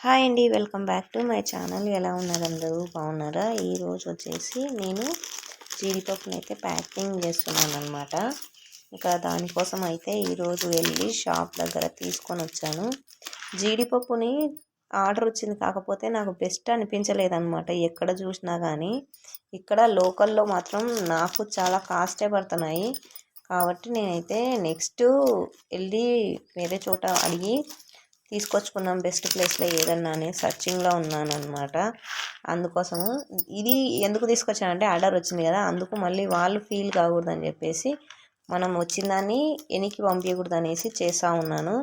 Hi అండి, welcome back to my channel. ఎలా ఉన్నారు అందరూ? బాగున్నారా? ఈరోజు వచ్చేసి నేను జీడిపప్పుని అయితే ప్యాకింగ్ చేస్తున్నాను అనమాట. ఇంకా దానికోసం అయితే ఈరోజు వెళ్ళి షాప్ దగ్గర తీసుకొని వచ్చాను. జీడిపప్పుని ఆర్డర్ వచ్చింది, కాకపోతే నాకు బెస్ట్ అనిపించలేదన్నమాట. ఎక్కడ చూసినా కానీ ఇక్కడ లోకల్లో మాత్రం నాకు చాలా కాస్టే పడుతున్నాయి. కాబట్టి నేనైతే నెక్స్ట్ వెళ్ళి వేరే చోట అడిగి తీసుకొచ్చుకున్నాం బెస్ట్ ప్లేస్లో ఏదన్నా అని సర్చింగ్లో ఉన్నాను అనమాట. అందుకోసము ఇది ఎందుకు తీసుకొచ్చానంటే ఆర్డర్ వచ్చింది కదా, అందుకు మళ్ళీ వాళ్ళు ఫీల్ కాకూడదని చెప్పేసి మనం వచ్చిందాన్ని వెనక్కి పంపించకూడదు అనేసి చేస్తూ ఉన్నాను.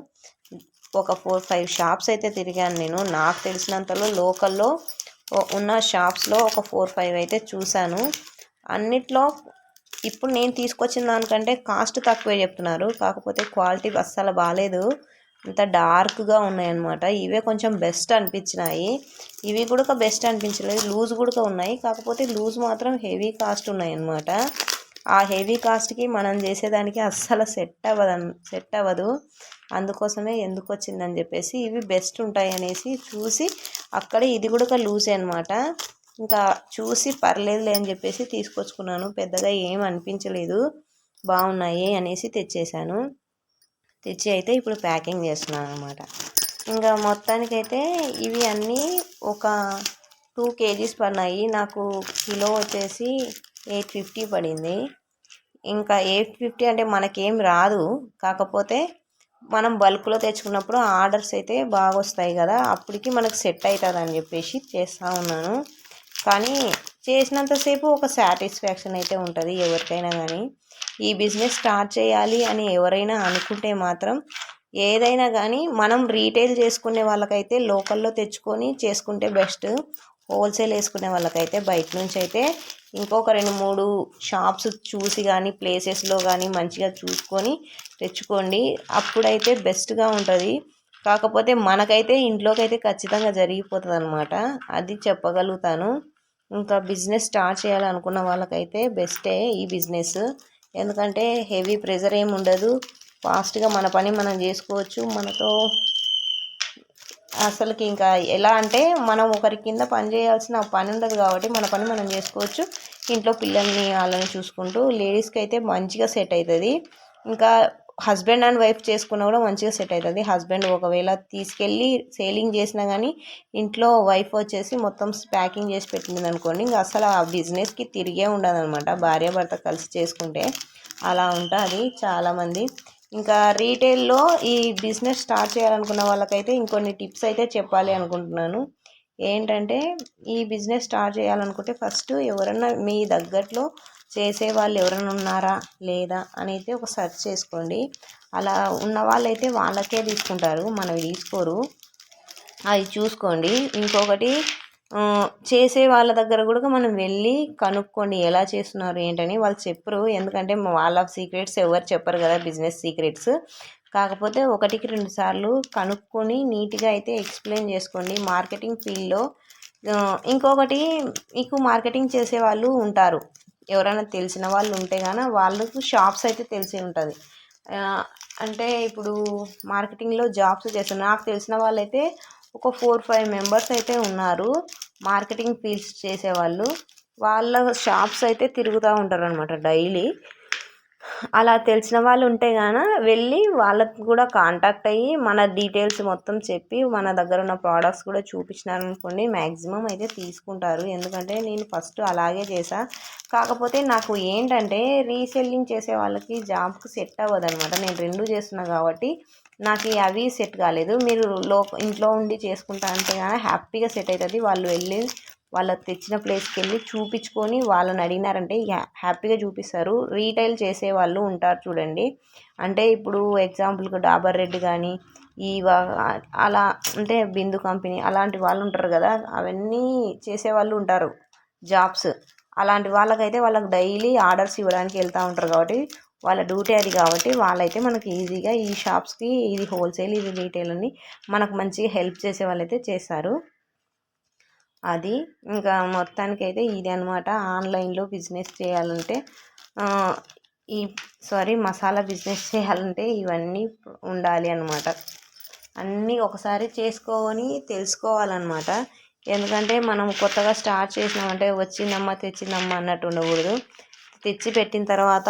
ఒక 4-5 షాప్స్ అయితే తిరిగాను నేను. నాకు తెలిసినంతలో లోకల్లో ఉన్న షాప్స్లో ఒక 4-5 అయితే చూశాను. అన్నిట్లో ఇప్పుడు నేను తీసుకొచ్చిన దానికంటే కాస్ట్ తక్కువే చెప్తున్నారు, కాకపోతే క్వాలిటీ అస్సలు బాగాలేదు. అంత డార్క్గా ఉన్నాయన్నమాట. ఇవే కొంచెం బెస్ట్ అనిపించినాయి. ఇవి కూడా బెస్ట్ అనిపించలేదు, లూజ్ కూడా ఉన్నాయి. కాకపోతే లూజ్ మాత్రం హెవీ కాస్ట్ ఉన్నాయి అన్నమాట. ఆ హెవీ కాస్ట్కి మనం చేసేదానికి అస్సలు సెట్ అవ్వదు. అందుకోసమే ఎందుకు వచ్చిందని చెప్పేసి ఇవి బెస్ట్ ఉంటాయి అనేసి చూసి అక్కడే ఇది కూడా లూజే అనమాట. ఇంకా చూసి పర్లేదులే అని చెప్పేసి తీసుకొచ్చుకున్నాను. పెద్దగా ఏం అనిపించలేదు, బాగున్నాయి అనేసి తెచ్చేసాను. తెచ్చి అయితే ఇప్పుడు ప్యాకింగ్ చేస్తున్నాను అనమాట. ఇంకా మొత్తానికైతే ఇవి అన్నీ ఒక 2 kgs పడినాయి. నాకు కిలో వచ్చేసి 850 పడింది. ఇంకా 850 అంటే మనకేం రాదు, కాకపోతే మనం బల్క్లో తెచ్చుకున్నప్పుడు ఆర్డర్స్ అయితే బాగా వస్తాయి కదా, అప్పటికి మనకు సెట్ అవుతుంది అని చెప్పేసి చేస్తూ ఉన్నాను. కానీ చేసినంతసేపు ఒక సాటిస్ఫాక్షన్ అయితే ఉంటుంది ఎవరికైనా కానీ. ఈ బిజినెస్ స్టార్ట్ చేయాలి అని ఎవరైనా అనుకుంటే మాత్రం ఏదైనా కానీ మనం రీటైల్ చేసుకునే వాళ్ళకైతే లోకల్లో తెచ్చుకొని చేసుకుంటే బెస్ట్. హోల్సేల్ వేసుకునే వాళ్ళకైతే బయట నుంచి అయితే ఇంకొక 2-3 షాప్స్ చూసి కానీ ప్లేసెస్లో కానీ మంచిగా చూసుకొని తెచ్చుకోండి, అప్పుడైతే బెస్ట్గా ఉంటుంది. కాకపోతే మనకైతే ఇంట్లోకి అయితే ఖచ్చితంగా జరిగిపోతుంది అనమాట, అది చెప్పగలుగుతాను. ఇంకా బిజినెస్ స్టార్ట్ చేయాలనుకున్న వాళ్ళకైతే బెస్టే ఈ బిజినెస్. ఎందుకంటే హెవీ ప్రెజర్ ఏమి ఉండదు, ఫాస్ట్గా మన పని మనం చేసుకోవచ్చు. మనతో అసలుకి ఇంకా ఎలా అంటే మనం ఒకరి కింద పని చేయాల్సిన పని ఉండదు కాబట్టి మన పని మనం చేసుకోవచ్చు. ఇంట్లో పిల్లల్ని వాళ్ళని చూసుకుంటూ లేడీస్కి అయితే మంచిగా సెట్ అవుతుంది. ఇంకా హస్బెండ్ అండ్ వైఫ్ చేసుకున్నా కూడా మంచిగా సెట్ అవుతుంది. హస్బెండ్ ఒకవేళ తీసుకెళ్ళి సేలింగ్ చేసినా కానీ ఇంట్లో వైఫ్ వచ్చేసి మొత్తం ప్యాకింగ్ చేసి పెట్టింది అనుకోండి, ఇంకా అసలు ఆ బిజినెస్కి తిరిగే ఉండదు అనమాట. భార్యాభర్త కలిసి చేసుకుంటే అలా ఉంటుంది చాలామంది. ఇంకా రీటైల్లో ఈ బిజినెస్ స్టార్ట్ చేయాలనుకున్న వాళ్ళకైతే ఇంకొన్ని టిప్స్ అయితే చెప్పాలి అనుకుంటున్నాను. ఏంటంటే ఈ బిజినెస్ స్టార్ట్ చేయాలనుకుంటే ఫస్ట్ ఎవరన్నా మీ దగ్గరలో చేసే వాళ్ళు ఎవరైనా ఉన్నారా లేదా అని అయితే ఒక సెర్చ్ చేసుకోండి. అలా ఉన్న వాళ్ళైతే వాళ్ళకే తీసుకుంటారు, మనవి తీసుకోరు. అది చూసుకోండి. ఇంకొకటి చేసే వాళ్ళ దగ్గర కూడా మనం వెళ్ళి కనుక్కోండి ఎలా చేస్తున్నారు ఏంటని. వాళ్ళు చెప్పరు, ఎందుకంటే వాళ్ళ సీక్రెట్స్ ఎవరు చెప్పరు కదా, బిజినెస్ సీక్రెట్స్. కాకపోతే 1-2 సార్లు కనుక్కొని నీట్గా అయితే ఎక్స్ప్లెయిన్ చేసుకోండి మార్కెటింగ్ ఫీల్డ్లో. ఇంకొకటి, మీకు మార్కెటింగ్ చేసే వాళ్ళు ఉంటారు, ఎవరైనా తెలిసిన వాళ్ళు ఉంటే కానీ వాళ్ళకు షాప్స్ అయితే తెలిసి ఉంటుంది. అంటే ఇప్పుడు మార్కెటింగ్లో జాబ్స్ చేస్తున్నారు, నాకు తెలిసిన వాళ్ళైతే ఒక 4-5 మెంబర్స్ అయితే ఉన్నారు మార్కెటింగ్ ఫీల్డ్స్ చేసేవాళ్ళు. వాళ్ళ షాప్స్ అయితే తిరుగుతూ ఉంటారు అనమాట డైలీ. అలా తెలిసిన వాళ్ళు ఉంటే గాన వెళ్ళి వాళ్ళకి కూడా కాంటాక్ట్ అయ్యి మన డీటెయిల్స్ మొత్తం చెప్పి మన దగ్గర ఉన్న ప్రోడక్ట్స్ కూడా చూపించినారనుకోండి, మ్యాక్సిమం అయితే తీసుకుంటారు. ఎందుకంటే నేను ఫస్ట్ అలాగే చేసా. కాకపోతే నాకు ఏంటంటే రీసెల్లింగ్ చేసే వాళ్ళకి జాబ్కి సెట్ అవ్వదు అనమాట. నేను 2 చేస్తున్నా కాబట్టి నాకు అవి సెట్ కాలేదు. మీరు ఇంట్లో ఉండి చేసుకుంటా అంటే కానీ హ్యాపీగా సెట్ అవుతుంది. వాళ్ళు వెళ్ళి వాళ్ళకి తెచ్చిన ప్లేస్కి వెళ్ళి చూపించుకొని వాళ్ళని అడిగినారంటే హ్యాపీగా చూపిస్తారు. రీటైల్ చేసే వాళ్ళు ఉంటారు చూడండి, అంటే ఇప్పుడు ఎగ్జాంపుల్కి డాబర్ రెడ్ కానీ అలా అంటే బిందు కంపెనీ అలాంటి వాళ్ళు ఉంటారు కదా, అవన్నీ చేసేవాళ్ళు ఉంటారు జాబ్స్. అలాంటి వాళ్ళకైతే వాళ్ళకి డైలీ ఆర్డర్స్ ఇవ్వడానికి వెళ్తూ ఉంటారు కాబట్టి వాళ్ళ డ్యూటీ అది. కాబట్టి వాళ్ళైతే మనకి ఈజీగా ఈ షాప్స్కి ఇది హోల్సేల్ ఇది రీటైల్ అని మనకు మంచిగా హెల్ప్ చేసే వాళ్ళైతే చేస్తారు. అది ఇంకా మొత్తానికైతే ఇది అనమాట. ఆన్లైన్లో బిజినెస్ చేయాలంటే మసాలా బిజినెస్ చేయాలంటే ఇవన్నీ ఉండాలి అనమాట. అన్నీ ఒకసారి చేసుకొని తెలుసుకోవాలన్నమాట. ఎందుకంటే మనం కొత్తగా స్టార్ట్ చేసినామంటే వచ్చిందమ్మా తెచ్చిందమ్మా అన్నట్టు ఉండకూడదు. తెచ్చి పెట్టిన తర్వాత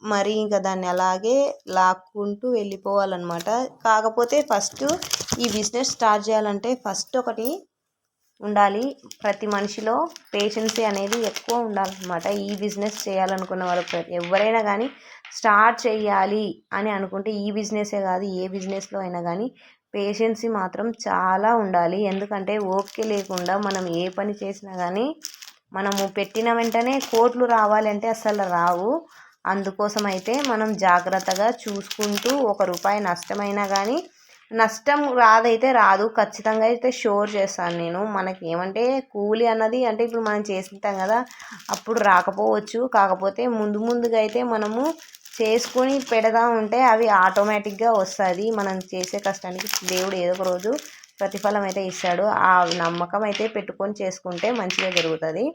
మరి ఇంకా దాన్ని అలాగే లాక్కుంటూ వెళ్ళిపోవాలన్నమాట. కాకపోతే ఫస్ట్ ఈ బిజినెస్ స్టార్ట్ చేయాలంటే ఫస్ట్ ఒకటి ఉండాలి, ప్రతి మనిషిలో పేషెన్సీ అనేది ఎక్కువ ఉండాలన్నమాట. ఈ బిజినెస్ చేయాలనుకున్న వాళ్ళు ఎవరైనా కానీ స్టార్ట్ చేయాలి అని అనుకుంటే ఈ బిజినెసే కాదు ఏ బిజినెస్లో అయినా కానీ పేషెన్సీ మాత్రం చాలా ఉండాలి. ఎందుకంటే ఓపిక లేకుండా మనం ఏ పని చేసినా కానీ మనము పెట్టిన వెంటనే కోట్లు రావాలంటే అసలు రావు. అందుకోసం అయితే మనం జాగ్రత్తగా చూసుకుంటూ ₹1 నష్టమైనా కానీ నష్టం రాదైతే రాదు, ఖచ్చితంగా అయితే షోర్ చేస్తాను నేను. మనకి ఏమంటే కూలి అన్నది అంటే ఇప్పుడు మనం చేస్తుంటాం కదా, అప్పుడు రాకపోవచ్చు. కాకపోతే ముందుగా అయితే మనము చేసుకొని పెడదా ఉంటే అవి ఆటోమేటిక్గా వస్తుంది. మనం చేసే కష్టానికి దేవుడు ఏదో ఒక రోజు ప్రతిఫలం అయితే ఇస్తాడు. ఆ నమ్మకం అయితే పెట్టుకొని చేసుకుంటే మంచిగా జరుగుతుంది.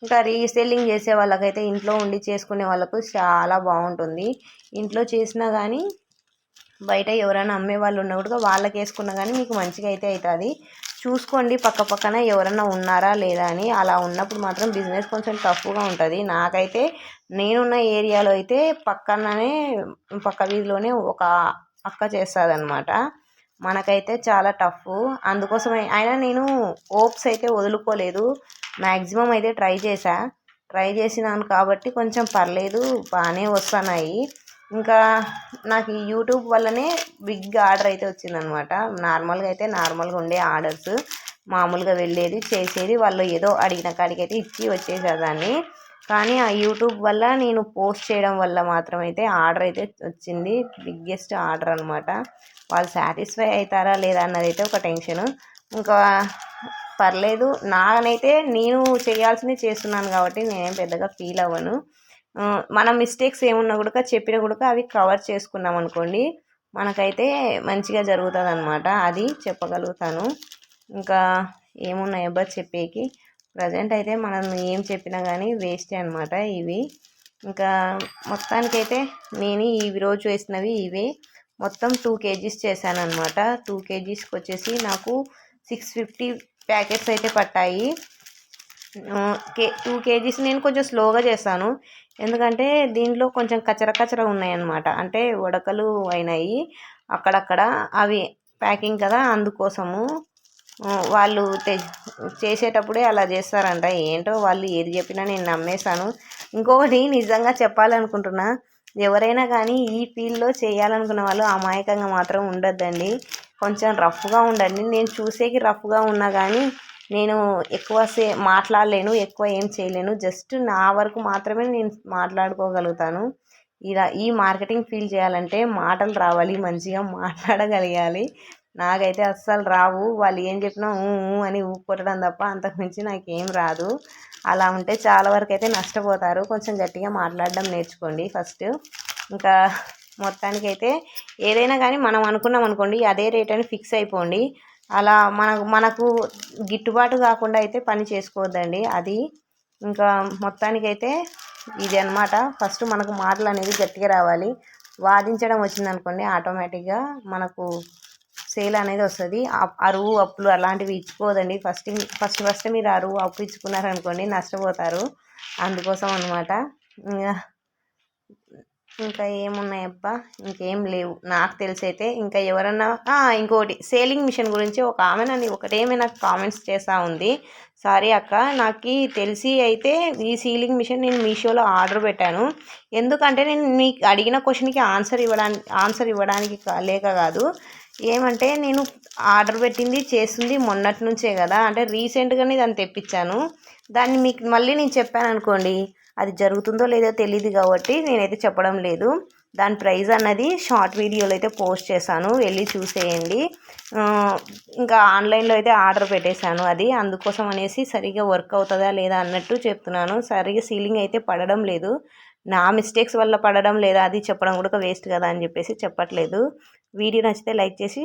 ఇంకా రీసెల్లింగ్ చేసే వాళ్ళకైతే ఇంట్లో ఉండి చేసుకునే వాళ్ళకు చాలా బాగుంటుంది. ఇంట్లో చేసినా కానీ బయట ఎవరైనా అమ్మే వాళ్ళు ఉన్నప్పుడు వాళ్ళకి వేసుకున్నా కానీ మీకు మంచిగా అయితే అవుతుంది. చూసుకోండి పక్కన ఎవరన్నా ఉన్నారా లేదా అని. అలా ఉన్నప్పుడు మాత్రం బిజినెస్ కొంచెం టఫ్గా ఉంటుంది. నాకైతే నేనున్న ఏరియాలో అయితే పక్క వీధిలోనే ఒక అక్క చేస్తుందన్నమాట. మనకైతే చాలా టఫ్. అందుకోసమే అయినా నేను హోప్స్ అయితే వదులుకోలేదు. మ్యాక్సిమం అయితే ట్రై చేసినాను కాబట్టి కొంచెం పర్లేదు, బాగానే వస్తున్నాయి. ఇంకా నాకు ఈ యూట్యూబ్ వల్లనే బిగ్ ఆర్డర్ అయితే వచ్చిందనమాట. నార్మల్గా అయితే నార్మల్గా ఉండే ఆర్డర్స్, మామూలుగా వెళ్ళేది చేసేది, వాళ్ళు ఏదో అడిగిన కాడికి అయితే ఇచ్చి వచ్చేసేదాన్ని. కానీ ఆ యూట్యూబ్ వల్ల నేను పోస్ట్ చేయడం వల్ల మాత్రం అయితే ఆర్డర్ అయితే వచ్చింది, బిగ్గెస్ట్ ఆర్డర్ అనమాట. వాళ్ళు సాటిస్ఫై అవుతారా లేదా అన్నది అయితే ఒక టెన్షన్. ఇంకా పర్లేదు, నానైతే నేను చేయాల్సింది చేస్తున్నాను కాబట్టి నేనేం పెద్దగా ఫీల్ అవ్వను. మన మిస్టేక్స్ ఏమున్నా కూడా చెప్పినా కూడా అవి కవర్ చేసుకున్నాం అనుకోండి, మనకైతే మంచిగా జరుగుతుంది అనమాట. అది చెప్పగలుగుతాను. ఇంకా ఏమున్నాయబ్బా చెప్పేకి, ప్రజెంట్ అయితే మనం ఏం చెప్పినా కానీ వేస్టే అనమాట ఇవి. ఇంకా మొత్తానికైతే నేను ఈ రోజు వేసినవి ఇవే. మొత్తం 2 kgs చేశాను అనమాట. 2 kgsకి వచ్చేసి నాకు 650 ప్యాకెట్స్ అయితే పట్టాయి. 2 kgs నేను కొంచెం స్లోగా చేస్తాను, ఎందుకంటే దీంట్లో కొంచెం కచర ఉన్నాయన్నమాట. అంటే ఉడకలు అయినాయి అక్కడక్కడ, అవి ప్యాకింగ్ కదా, అందుకోసము వాళ్ళు చేసేటప్పుడే అలా చేస్తారంట. ఏంటో వాళ్ళు ఏది చెప్పినా నేను నమ్మేశాను. ఇంకొకటి నిజంగా చెప్పాలనుకుంటున్నా, ఎవరైనా కానీ ఈ ఫీల్డ్లో చేయాలనుకున్న వాళ్ళు అమాయకంగా మాత్రం ఉండొద్దండి. కొంచెం రఫ్గా ఉండండి. నేను చూసేకి రఫ్గా ఉన్నా కానీ నేను ఎక్కువ మాట్లాడలేను, ఎక్కువ ఏం చేయలేను. జస్ట్ నా వరకు మాత్రమే నేను మాట్లాడుకోగలుగుతాను. ఇలా ఈ మార్కెటింగ్ ఫీల్ చేయాలంటే మాటలు రావాలి, మంచిగా మాట్లాడగలగాలి. నాకైతే అస్సలు రావు. వాళ్ళు ఏం చెప్పినా అని కొట్టడం తప్ప అంతకుమించి నాకేం రాదు. అలా ఉంటే చాలా వరకు అయితే నష్టపోతారు. కొంచెం గట్టిగా మాట్లాడడం నేర్చుకోండి ఫస్ట్. ఇంకా మొత్తానికైతే ఏదైనా కానీ మనం అనుకున్నాం అనుకోండి, అదే రేట్ అని ఫిక్స్ అయిపోండి. అలా మనకు గిట్టుబాటు కాకుండా అయితే పని చేసుకోవద్దండి. అది ఇంకా మొత్తానికైతే ఇది అన్నమాట. ఫస్ట్ మనకు మాటలు అనేది గట్టిగా రావాలి. వాదించడం వచ్చిందనుకోండి ఆటోమేటిక్గా మనకు సేల్ అనేది వస్తుంది. అరువు అప్పులు అలాంటివి ఇచ్చుకోదండి. ఫస్ట్ మీరు అరువు అప్పు ఇచ్చుకున్నారనుకోండి నష్టపోతారు. అందుకోసం అనమాట. ఇంకా ఏమున్నాయబ్బా, ఇంకేం లేవు నాకు తెలిసైతే. ఇంకా ఎవరన్నా ఇంకోటి సేలింగ్ మిషన్ గురించి ఒక ఆమె నన్ను ఒకటేమే నాకు కామెంట్స్ చేస్తూ ఉంది. సారీ అక్క, నాకు తెలిసి అయితే ఈ సీలింగ్ మిషన్ నేను మీషోలో ఆర్డర్ పెట్టాను. ఎందుకంటే నేను మీకు అడిగిన క్వశ్చన్కి ఆన్సర్ ఇవ్వడానికి లేక కాదు. ఏమంటే నేను ఆర్డర్ పెట్టింది చేస్తుంది మొన్నటి నుంచే కదా, అంటే రీసెంట్గానే దాన్ని తెప్పించాను. దాన్ని మీకు మళ్ళీ నేను చెప్పాను అనుకోండి, అది జరుగుతుందో లేదో తెలియదు కాబట్టి నేనైతే చెప్పడం లేదు. దాని ప్రైస్ అన్నది షార్ట్ వీడియోలో అయితే పోస్ట్ చేశాను, వెళ్ళి చూసేయండి. ఇంకా ఆన్లైన్లో అయితే ఆర్డర్ పెట్టేశాను. అది అందుకోసం అనేసి సరిగ్గా వర్క్ అవుతుందా లేదా అన్నట్టు చెప్తున్నాను. సరిగ్గా సీలింగ్ అయితే పడడం లేదు. నా మిస్టేక్స్ వల్ల పడడం లేదా అది చెప్పడం కూడా వేస్ట్ కదా అని చెప్పేసి చెప్పట్లేదు. వీడియో నచ్చితే లైక్ చేసి